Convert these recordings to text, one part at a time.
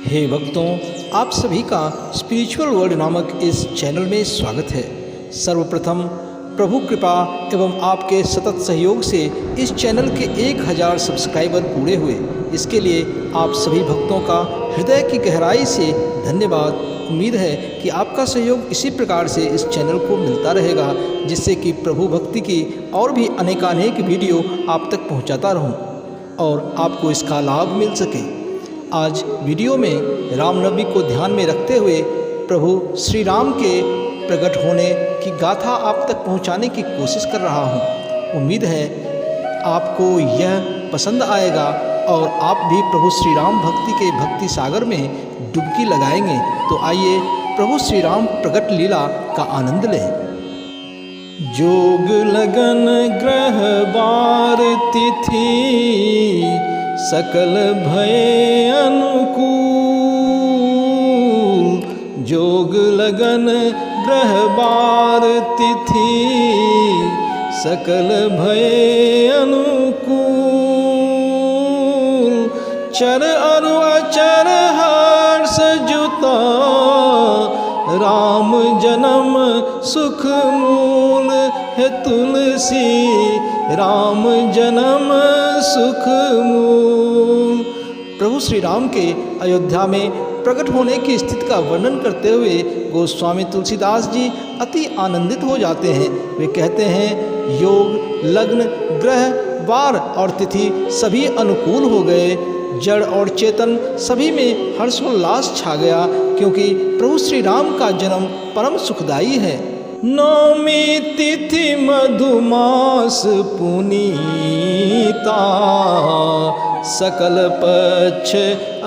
हे भक्तों, आप सभी का स्पिरिचुअल वर्ल्ड नामक इस चैनल में स्वागत है। सर्वप्रथम प्रभु कृपा एवं आपके सतत सहयोग से इस चैनल के 1000 सब्सक्राइबर पूरे हुए। इसके लिए आप सभी भक्तों का हृदय की गहराई से धन्यवाद। उम्मीद है कि आपका सहयोग इसी प्रकार से इस चैनल को मिलता रहेगा, जिससे कि प्रभु भक्ति की और भी अनेकानेक वीडियो आप तक पहुंचाता रहूं और आपको इसका लाभ मिल सके। आज वीडियो में रामनवमी को ध्यान में रखते हुए प्रभु श्री राम के प्रकट होने की गाथा आप तक पहुंचाने की कोशिश कर रहा हूं। उम्मीद है आपको यह पसंद आएगा और आप भी प्रभु श्री राम भक्ति के भक्ति सागर में डुबकी लगाएंगे। तो आइए प्रभु श्री राम प्रकट लीला का आनंद लें। जोग लगन ग्रह बार तिथि सकल भय अनुकूल। जोग लगन ग्रह बार तिथि सकल भय अनुकूल। चर अरु अचर हर्ष जुता राम जन्म सुख मूल है तुलसी। राम जन्म सुख मूल। प्रभु श्री राम के अयोध्या में प्रकट होने की स्थिति का वर्णन करते हुए गोस्वामी तुलसीदास जी अति आनंदित हो जाते हैं। वे कहते हैं, योग लग्न ग्रह वार और तिथि सभी अनुकूल हो गए। जड़ और चेतन सभी में हर्षोल्लास छा गया, क्योंकि प्रभु श्री राम का जन्म परम सुखदायी है। नौमी तिथि मधुमास पुनीता सकल पक्ष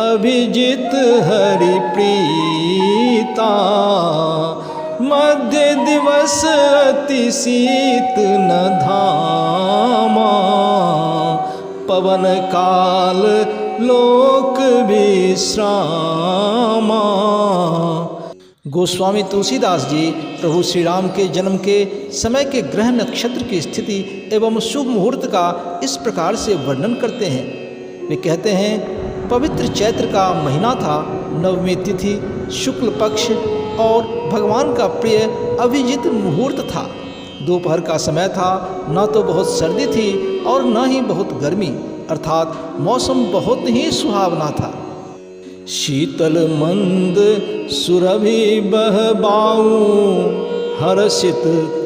अभिजित हरि प्रीता। मध्य दिवस अति शीत न धामा पवन काल लोक विश्रामा। गोस्वामी तुलसीदास जी प्रभु श्री राम के जन्म के समय के ग्रह नक्षत्र की स्थिति एवं शुभ मुहूर्त का इस प्रकार से वर्णन करते हैं। वे कहते हैं, पवित्र चैत्र का महीना था, नवमी तिथि शुक्ल पक्ष और भगवान का प्रिय अभिजित मुहूर्त था। दोपहर का समय था, न तो बहुत सर्दी थी और न ही बहुत गर्मी, अर्थात मौसम बहुत ही सुहावना था। शीतल मंद सुरभि बहबाऊ हर्षित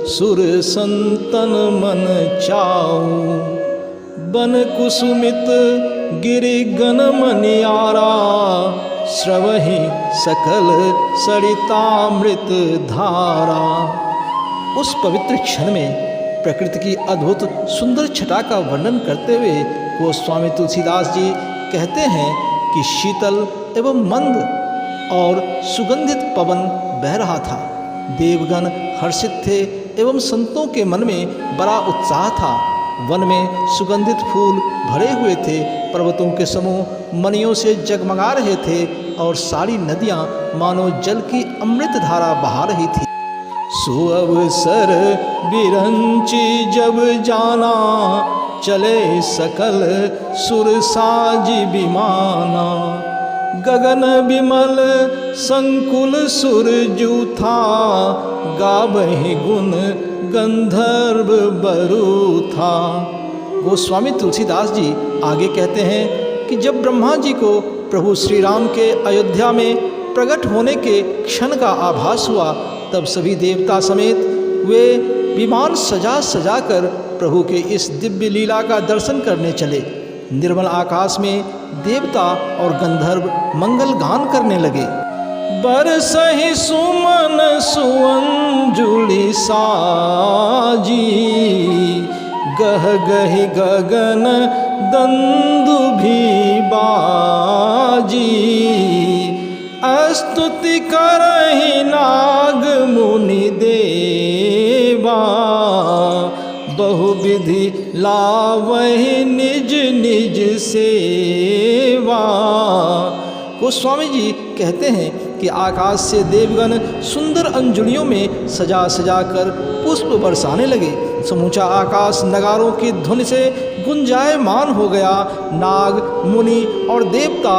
सुर संतन मन चाऊ। बन कुसुमित गिरि गण मनियारा स्रवहि सकल सरितामृत धारा। उस पवित्र क्षण में प्रकृति की अद्भुत सुंदर छटा का वर्णन करते हुए गोस्वामी तुलसीदास जी कहते हैं कि शीतल एवं मंद और सुगंधित पवन बह रहा था। देवगण हर्षित थे एवं संतों के मन में बड़ा उत्साह था। वन में सुगंधित फूल भरे हुए थे, पर्वतों के समूह मणियों से जगमगा रहे थे और सारी नदियां मानो जल की अमृत धारा बहा रही थी। सो अवसर बिरंची जब जाना चले सकल सुर साजी विमाना। गगन विमल संकुल सुर जूथा गावहि गुण गंधर्व बरू था। गोस्वामी तुलसीदास जी आगे कहते हैं कि जब ब्रह्मा जी को प्रभु श्री राम के अयोध्या में प्रकट होने के क्षण का आभास हुआ, तब सभी देवता समेत वे विमान सजा सजा कर प्रभु के इस दिव्य लीला का दर्शन करने चले। निर्मल आकाश में देवता और गंधर्व मंगल गान करने लगे। बरसहि सुमन सुअंजुलि साजी गह गहि गगन दंदुभि बाजी। स्तुति करहि नाग मुनि देवा बहुविधि लावहि निज निज सेवा। गोस्वामी जी कहते हैं कि आकाश से देवगण सुंदर अंजुलियों में सजा सजा कर पुष्प बरसाने लगे। समूचा आकाश नगारों की धुन से गुंजायमान हो गया। नाग मुनि और देवता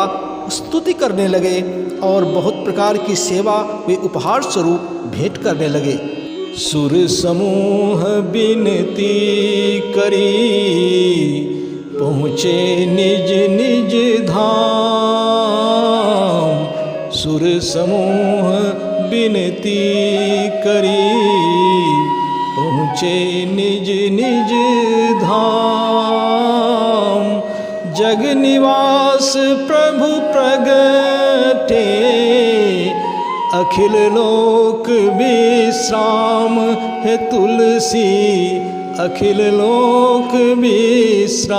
स्तुति करने लगे और बहुत प्रकार की सेवा वे उपहार स्वरूप भेंट करने लगे। सुर समूह बिनती करी, पहुँचे निज निज धाम। सुर समूह बिनती करी, पहुँचे निज निज धाम। जग निवास प्रभु प्रगटे, अखिल लोक विश्राम है तुलसी, अखिल लोक विश्राम।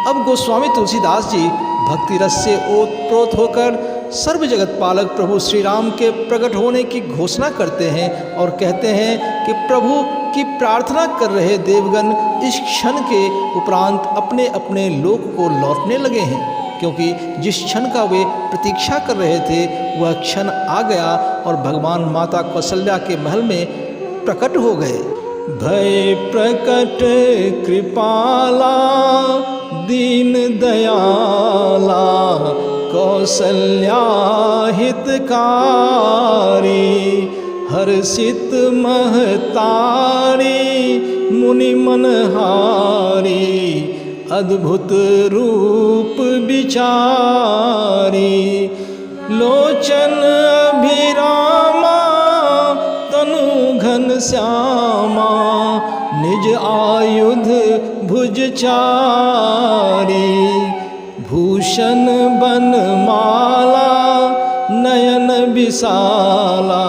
अब गोस्वामी तुलसीदास जी भक्ति रस से ओतप्रोत होकर सर्व जगत पालक प्रभु श्री राम के प्रकट होने की घोषणा करते हैं और कहते हैं कि प्रभु की प्रार्थना कर रहे देवगण इस क्षण के उपरांत अपने अपने लोक को लौटने लगे हैं, क्योंकि जिस क्षण का वे प्रतीक्षा कर रहे थे वह क्षण आ गया और भगवान माता कौशल्या के महल में प्रकट हो गए। भय प्रकट कृपाला दीन दयाला, कौशल्या हितकारी, हर्षित महतारी मुनि मनहारी, अद्भुत रूप विचारी। लोचन अभिरामा तनु घन श्यामा, निज आयुध भुज चारी। भूषण बनमाला नयन विशाला,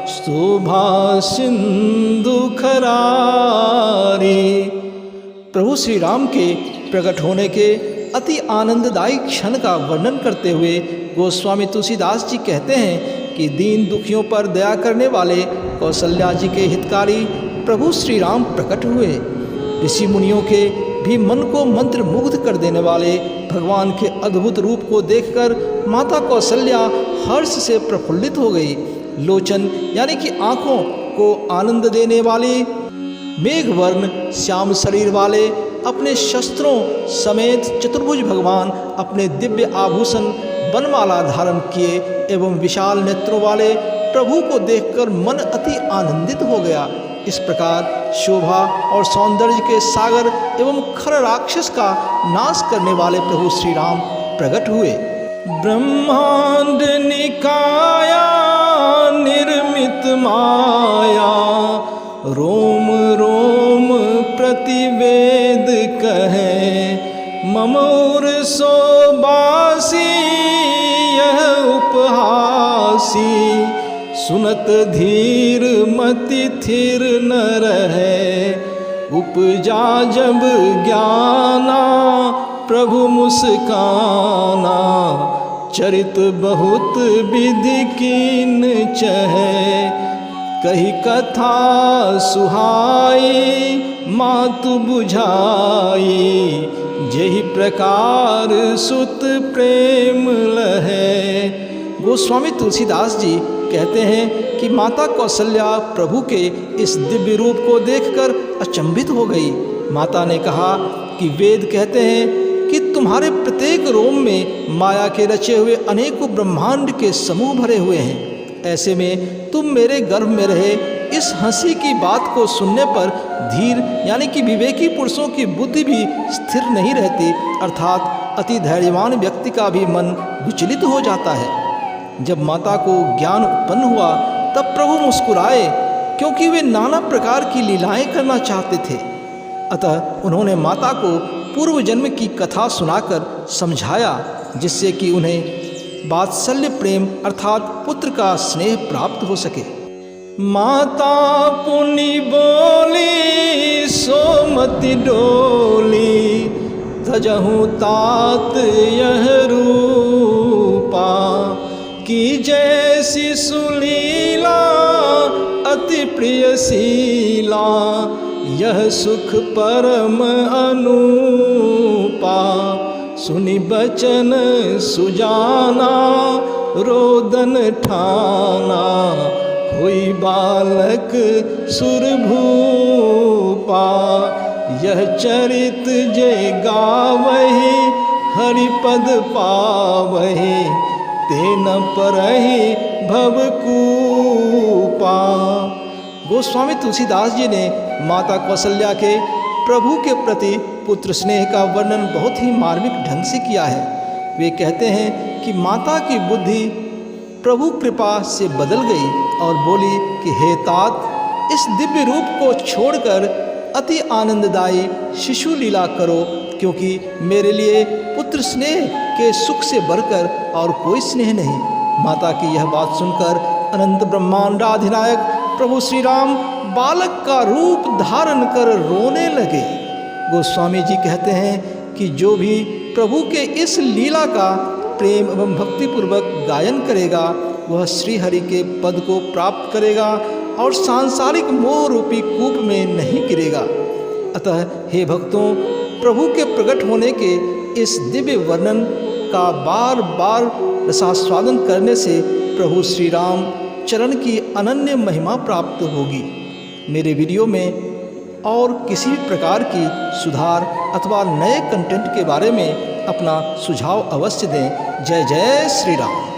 शोभा सिंधु खरारी। प्रभु श्री राम के प्रकट होने के अति आनंददायी क्षण का वर्णन करते हुए गोस्वामी तुलसीदास जी कहते हैं कि दीन दुखियों पर दया करने वाले कौशल्या जी के हितकारी प्रभु श्री राम प्रकट हुए। ऋषि मुनियों के भी मन को मंत्र मुग्ध कर देने वाले भगवान के अद्भुत रूप को देखकर माता कौशल्या हर्ष से प्रफुल्लित हो गई। लोचन यानी कि आँखों को आनंद देने वाली, मेघवर्ण श्याम शरीर वाले, अपने शस्त्रों समेत चतुर्भुज भगवान अपने दिव्य आभूषण बनमाला धारण किए एवं विशाल नेत्रों वाले प्रभु को देखकर मन अति आनंदित हो गया। इस प्रकार शोभा और सौंदर्य के सागर एवं खर राक्षस का नाश करने वाले प्रभु श्री राम प्रकट हुए। ब्रह्मांड निकाया निर्मित माया, रोम रोम प्रतिवेद कहे, ममोर सोबासी यह उपहासी। सुनत धीर मति थिर न रहे, उपजा जब ज्ञाना प्रभु मुस्काना। चरित बहुत विधि कीन चहे, कही कथा सुहाई मातु बुझाई। जेहि प्रकार सुत प्रेम लहे। गोस्वामी तुलसीदास जी कहते हैं कि माता कौशल्या प्रभु के इस दिव्य रूप को देखकर अचंभित हो गई। माता ने कहा कि वेद कहते हैं कि तुम्हारे प्रत्येक रोम में माया के रचे हुए अनेकों ब्रह्मांड के समूह भरे हुए हैं। ऐसे में तुम मेरे गर्भ में रहे इस हंसी की बात को सुनने पर धीर यानी कि विवेकी पुरुषों की बुद्धि भी स्थिर नहीं रहती, अर्थात अति धैर्यवान व्यक्ति का भी मन विचलित हो जाता है। जब माता को ज्ञान उत्पन्न हुआ तब प्रभु मुस्कुराए, क्योंकि वे नाना प्रकार की लीलाएं करना चाहते थे। अतः उन्होंने माता को पूर्व जन्म की कथा सुनाकर समझाया, जिससे कि उन्हें वात्सल्य प्रेम अर्थात पुत्र का स्नेह प्राप्त हो सके। माता पुनि बोली सोमति डोली, तजहु तात यह रूपा। की जैसी सुलीला अति प्रियशीला, यह सुख परम अनूपा। सुनि बचन सुजाना रोदन ठाना, हुई बालक सुरभूपा। यह चरित जे गावही हरिपद पावहि तेन परहि भवकूपा। गोस्वामी तुलसीदास जी ने माता कौशल्या के प्रभु के प्रति पुत्र स्नेह का वर्णन बहुत ही मार्मिक ढंग से किया है। वे कहते हैं कि माता की बुद्धि प्रभु कृपा से बदल गई और बोली कि हे तात, इस दिव्य रूप को छोड़कर अति आनंददायी शिशु लीला करो, क्योंकि मेरे लिए पुत्र स्नेह के सुख से बढ़कर और कोई स्नेह नहीं। माता की यह बात सुनकर अनंत ब्रह्मांडाधिनायक प्रभु श्री राम बालक का रूप धारण कर रोने लगे। गोस्वामी जी कहते हैं कि जो भी प्रभु के इस लीला का प्रेम एवं भक्तिपूर्वक गायन करेगा वह श्री हरि के पद को प्राप्त करेगा और सांसारिक मोह रूपी कूप में नहीं गिरेगा। अतः हे भक्तों, प्रभु के प्रकट होने के इस दिव्य वर्णन का बार बार रसास्वादन करने से प्रभु श्री राम चरण की अनन्य महिमा प्राप्त होगी। मेरे वीडियो में और किसी भी प्रकार की सुधार अथवा नए कंटेंट के बारे में अपना सुझाव अवश्य दें। जय जय श्री राम।